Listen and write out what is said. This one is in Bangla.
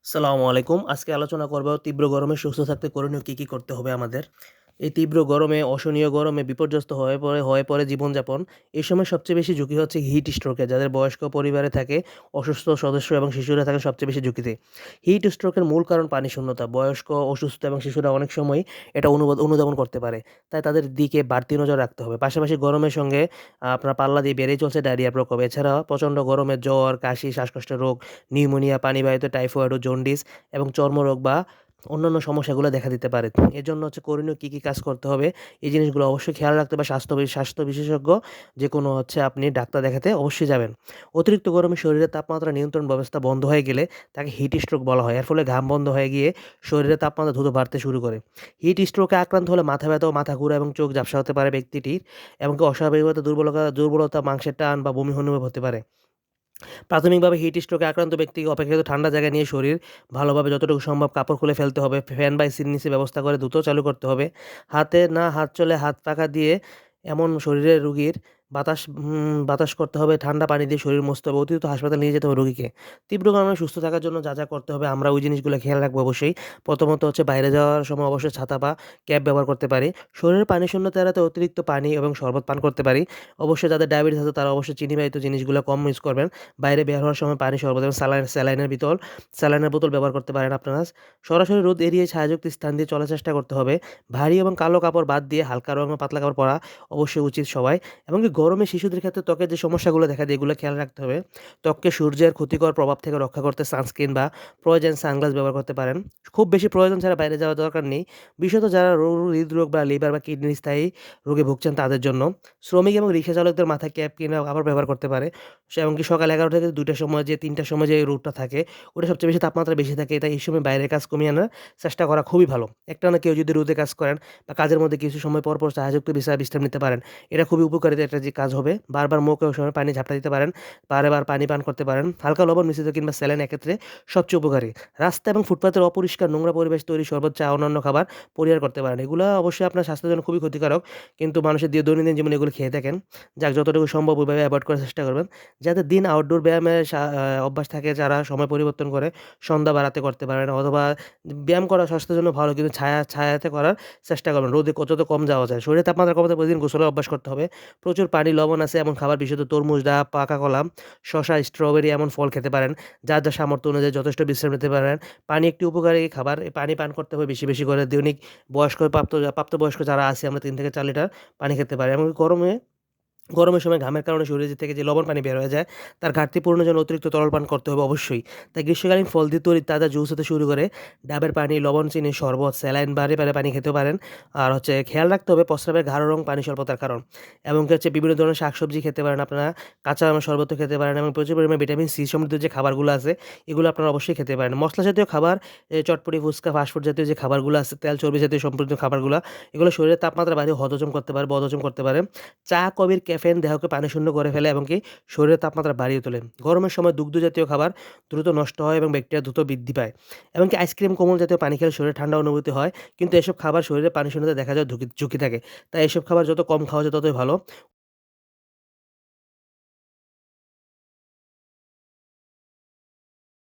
আসসালামু আলাইকুম। আজকে আলোচনা করব তীব্র গরমে সুস্থ থাকতে করণীয় কি করতে হবে আমাদের। এই তীব্র গরমে, অসহনীয় গরমে বিপর্যস্ত হয়ে পড়ে জীবনযাপন। এই সময় সবচেয়ে বেশি ঝুঁকি হচ্ছে হিট স্ট্রোকের। যাদের বয়স্ক পরিবারে থাকে, অসুস্থ সদস্য এবং শিশুরা থাকে সবচেয়ে বেশি ঝুঁকিতে। হিট স্ট্রোকের মূল কারণ পানি শূন্যতা। বয়স্ক, অসুস্থ এবং শিশুরা অনেক সময় এটা অনুধাবন করতে পারে। তাই তাদের দিকে বাড়তি নজর রাখতে হবে। পাশাপাশি গরমের সঙ্গে আপনার পাল্লা দিয়ে বেড়েই চলছে ডায়রিয়া প্রকোপ। এছাড়া প্রচণ্ড গরমে জ্বর, কাশি, শ্বাসকষ্টের রোগ, নিউমোনিয়া, পানিবাহিত টাইফয়েড ও জন্ডিস এবং চর্মরোগ বা অন্যান্য সমস্যাগুলো দেখা দিতে পারে। এজন্য করণীয় কি কাজ করতে হবে, এই জিনিসগুলো অবশ্যই খেয়াল রাখতে হবে। স্বাস্থ্য বিশেষজ্ঞ যেকোনো আপনি ডাক্তার দেখাতে অবশ্যই যাবেন। অতিরিক্ত গরমে শরীরের তাপমাত্রা নিয়ন্ত্রণ ব্যবস্থা বন্ধ হয়ে গেলে তাকে হিট স্ট্রোক বলা হয়। এর ফলে ঘাম বন্ধ হয়ে গিয়ে শরীরের তাপমাত্রা দ্রুত বাড়তে শুরু করে। হিট স্ট্রোকে আক্রান্ত হলে মাথা ব্যথা ও মাথা ঘোরা এবং চোখ ঝাপসা হতে পারে ব্যক্তিটির। এমনকি অস্বাভাবিকভাবে দুর্বলতা, মাংসের টান বা বমি অনুভব হতে পারে। প্রাথমিকভাবে হিট স্ট্রোকে আক্রান্ত ব্যক্তিকে অপেক্ষাকৃত ঠান্ডা জায়গায় নিয়ে শরীর ভালোভাবে যতটুকু সম্ভব কাপড় খুলে ফেলতে হবে। ফ্যান বা এসির নিচে ব্যবস্থা করে দ্রুত চালু করতে হবে। হাত চলে হাত পাখা দিয়ে এমন শরীরে রোগীর বাতাস করতে হবে। ঠান্ডা পানি দিয়ে শরীর মুছতে হবে। অতিরিক্ত হাসপাতালে নিয়ে যেতে হবে রোগীকে। তীব্র গরমে সুস্থ থাকার জন্য যা করতে হবে আমরা ওই জিনিসগুলো খেয়াল রাখবো অবশ্যই। প্রথমত বাইরে যাওয়ার সময় অবশ্যই ছাতা বা ক্যাপ ব্যবহার করতে পারি। শরীরের পানি শূন্যতা এড়াতে অতিরিক্ত পানি এবং শরবত পান করতে পারি। অবশ্যই যাদের ডায়াবেটিস আছে তারা অবশ্যই চিনিবাহিত জিনিসগুলো কম ইউজ করবেন। বাইরে বের হওয়ার সময় পানি, শরবত এবং স্যালাইনের বোতল ব্যবহার করতে পারেন আপনারা। সরাসরি রোদ এড়িয়ে ছায়াযুক্ত স্থান দিয়ে চলার চেষ্টা করতে হবে। ভারী এবং কালো কাপড় বাদ দিয়ে হালকা রং ও পাতলা কাপড় পরা অবশ্যই উচিত সবাই। এমনকি গরমে শিশুদের ক্ষেত্রে ত্বকের যে সমস্যাগুলো দেখা দেয় এগুলো খেয়াল রাখতে হবে। ত্বককে সূর্যের ক্ষতিকর প্রভাব থেকে রক্ষা করতে সানস্ক্রিন বা প্রয়োজনে সানগ্লাস ব্যবহার করতে পারেন। খুব বেশি প্রয়োজন ছাড়া বাইরে যাওয়ার দরকার নেই। বিশেষত যারা হৃদরোগ বা লিভার বা কিডনির স্থায়ী রোগে ভুগছেন তাদের জন্য। শ্রমিক এবং রিক্সা চালকদের মাথায় ক্যাপ কিংবা কাপড় ব্যবহার করতে পারে। এমনকি সকাল ১১টা থেকে ২টার সময় ৩টার সময় যে রোদটা থাকে, ওটা সবচেয়ে বেশি তাপমাত্রা বেশি থাকে। তাই এই সময় বাইরের কাজ কমিয়ে আনার চেষ্টা করা খুবই ভালো। একটানা কেউ যদি রোদে কাজ করেন বা কাজের মধ্যে কিছু সময় পর ছায়াযুক্ত বিশ্রাম নিতে পারেন। এটা খুবই উপকারিতা একটা যে কাজ হবে। বারবার মুখে ওই সময় পানি ঝাপটা দিতে পারেন। বারে পানি পান করতে পারেন। হালকা লবণ মিশ্রিত কিংবা স্যালাইন এক্ষেত্রে সবচেয়ে উপকারী। রাস্তা এবং ফুটপাতের অপরিষ্কার নোংরা পরিবেশ তৈরি শরবত, চা, অন্যান্য খাবার পরিহার করতে পারেন। এগুলা অবশ্যই আপনার স্বাস্থ্যের জন্য খুবই ক্ষতিকারক। কিন্তু মানুষের দৈনন্দিন জীবনে এগুলো খেয়ে থাকেন। যতটুকু সম্ভব ওইভাবে এভয়েড করার চেষ্টা করবেন। যাদের দিন আউটডোর ব্যায়ামের অভ্যাস থাকে, যারা সময় পরিবর্তন করে সন্ধ্যা বা রাতে করতে পারেন, অথবা ব্যায়াম করা স্বাস্থ্যের জন্য ভালো কিন্তু ছায়াতে করার চেষ্টা করবেন। রোদে যত কম যাওয়া যায়। শরীরের তাপমাত্রা কমাতে প্রতিদিন গোসলের অভ্যাস করতে হবে। প্রচুর পানি, লবণ আছে এমন খাবার, বিশেষত তরমুজ, ডাব, পাকা কলা, শসা, স্ট্রবেরি এমন ফল খেতে পারেন। যার সামর্থ্য অনুযায়ী যথেষ্ট বিশ্রাম নিতে পারেন। পানি একটি উপকারী খাবার। এই পানি পান করতে হবে বেশি করে। দৈনিক প্রাপ্তবয়স্ক যারা আছে আমরা ৩ থেকে ৪ লিটার পানি খেতে পারি। এমনকি গরমের সময় ঘামের কারণে শরীর থেকে যে লবণ পানি বের হয়ে যায়, তার ঘাটতি পূরণের জন্য অতিরিক্ত তরল পান করতে হবে অবশ্যই। তাই গ্রীষ্মকালীন ফল দিয়ে তৈরি তাজা জুস হতে শুরু করে ডাবের পানি, লবণ, চিনি, শরবত, স্যালাইন, বারে পানি খেতে পারেন। আর খেয়াল রাখতে হবে প্রস্রাবের গাঢ় রং পানি স্বল্পতার কারণ। এমনকি বিভিন্ন ধরনের শাকসবজি খেতে পারেন আপনারা, কাঁচা আমের শরবতও খেতে পারেন এবং প্রচুর পরিমাণে ভিটামিন সি সমৃদ্ধ যে খাবারগুলো আছে, এগুলো আপনারা অবশ্যই খেতে পারেন। মসলা জাতীয় খাবার, চটপটি, ফুচকা, ফাস্টফুড জাতীয় যে খাবারগুলো আছে, তেল চর্বি জাতীয় সম্পৃক্ত খাবারগুলা, এগুলো শরীরের তাপমাত্রা বাড়িয়ে বদহজম করতে পারে। চা, কফির ক্যাফেইন দেহকে পানিশূন্য করে ফেলে এবং শরীরের তাপমাত্রা বাড়িয়ে তোলে। গরমের সময় দুগ্ধ জাতীয় খাবার দ্রুত নষ্ট হয় এবং ব্যাকটেরিয়া দ্রুত বৃদ্ধি পায়। এমনকি আইসক্রিম, কোমল জাতীয় পানি খেলে শরীরে ঠান্ডা অনুভূতি হয়। কিন্তু এসব খাবার শরীরে পানিশূন্যতা দেখা যায় ঝুঁকি থাকে। তাই এসব খাবার যত কম খাওয়া যায় ততই ভালো।